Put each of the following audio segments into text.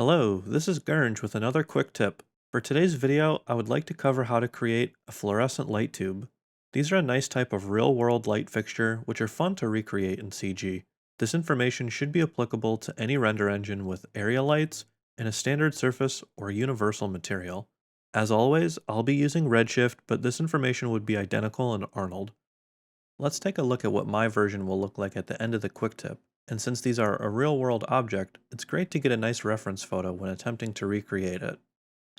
Hello, this is Gernge with another quick tip. For today's video, I would like to cover how to create a fluorescent light tube. These are a nice type of real-world light fixture which are fun to recreate in CG. This information should be applicable to any render engine with area lights in a standard surface or universal material. As always, I'll be using Redshift, but this information would be identical in Arnold. Let's take a look at what my version will look like at the end of the quick tip. And since these are a real-world object, it's great to get a nice reference photo when attempting to recreate it.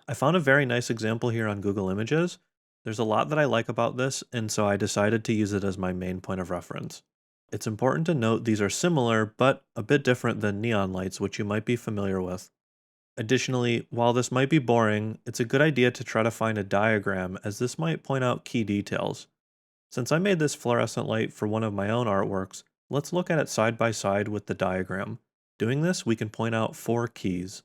I found a very nice example here on Google Images. There's a lot that I like about this, and so I decided to use it as my main point of reference. It's important to note these are similar, but a bit different than neon lights, which you might be familiar with. Additionally, while this might be boring, it's a good idea to try to find a diagram, as this might point out key details. Since I made this fluorescent light for one of my own artworks, let's look at it side by side with the diagram. Doing this, we can point out 4 keys.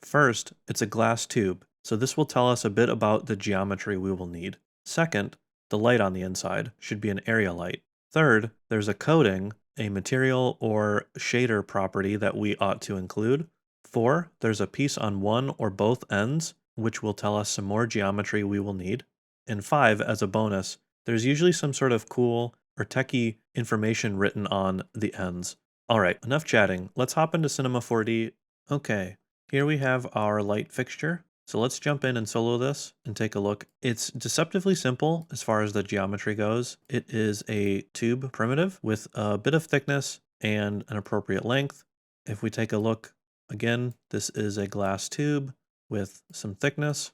First, it's a glass tube, so this will tell us a bit about the geometry we will need. Second, the light on the inside should be an area light. Third, there's a coating, a material or shader property that we ought to include. 4, there's a piece on one or both ends, which will tell us some more geometry we will need. And 5, as a bonus, there's usually some sort of cool or techie information written on the ends. Alright, enough chatting. Let's hop into Cinema 4D. Okay, here we have our light fixture. So let's jump in and solo this and take a look. It's deceptively simple as far as the geometry goes. It is a tube primitive with a bit of thickness and an appropriate length. If we take a look, again, this is a glass tube with some thickness.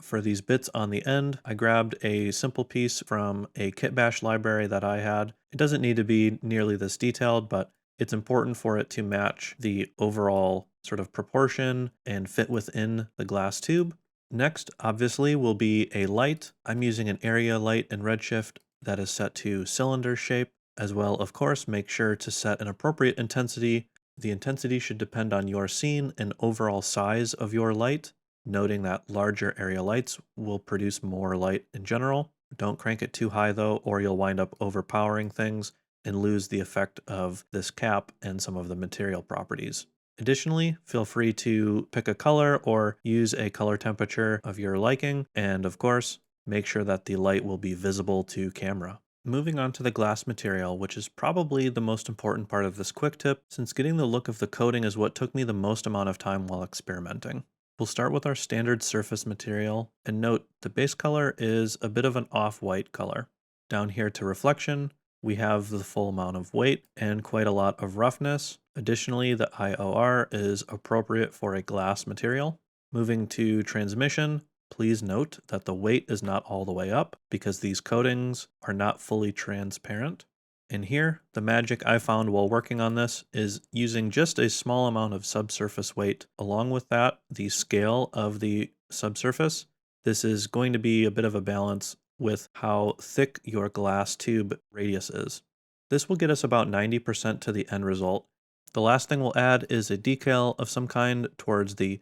For these bits on the end, I grabbed a simple piece from a kitbash library that I had. It doesn't need to be nearly this detailed, but it's important for it to match the overall sort of proportion and fit within the glass tube. Next, obviously, will be a light. I'm using an area light in Redshift that is set to cylinder shape. As well, of course, make sure to set an appropriate intensity. The intensity should depend on your scene and overall size of your light, noting that larger area lights will produce more light in general. Don't crank it too high though, or you'll wind up overpowering things and lose the effect of this cap and some of the material properties. Additionally, feel free to pick a color or use a color temperature of your liking, and of course, make sure that the light will be visible to camera. Moving on to the glass material, which is probably the most important part of this quick tip, since getting the look of the coating is what took me the most amount of time while experimenting. We'll start with our standard surface material, and note the base color is a bit of an off-white color. Down here to reflection, we have the full amount of weight and quite a lot of roughness. Additionally, the IOR is appropriate for a glass material. Moving to transmission, please note that the weight is not all the way up because these coatings are not fully transparent. And here, the magic I found while working on this is using just a small amount of subsurface weight. Along with that, the scale of the subsurface. This is going to be a bit of a balance with how thick your glass tube radius is. This will get us about 90% to the end result. The last thing we'll add is a decal of some kind towards the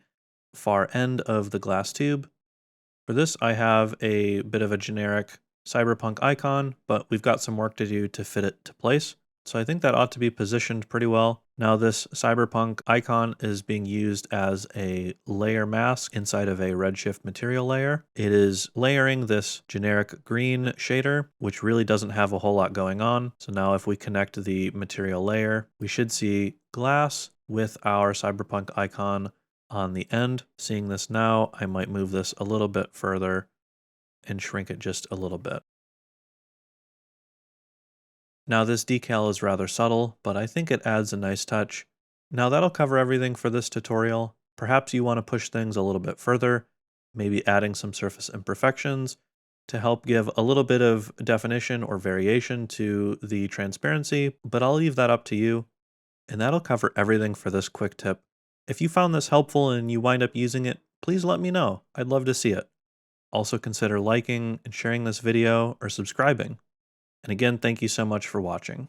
far end of the glass tube. For this, I have a bit of a generic cyberpunk icon, but we've got some work to do to fit it to place. So I think that ought to be positioned pretty well. Now this cyberpunk icon is being used as a layer mask inside of a Redshift material layer. It is layering this generic green shader, which really doesn't have a whole lot going on. So now if we connect the material layer, we should see glass with our cyberpunk icon on the end. Seeing this now, I might move this a little bit further and shrink it just a little bit. Now this decal is rather subtle, but I think it adds a nice touch. Now that'll cover everything for this tutorial. Perhaps you want to push things a little bit further, maybe adding some surface imperfections to help give a little bit of definition or variation to the transparency, but I'll leave that up to you. And that'll cover everything for this quick tip. If you found this helpful and you wind up using it, please let me know. I'd love to see it. Also consider liking and sharing this video or subscribing. And again, thank you so much for watching.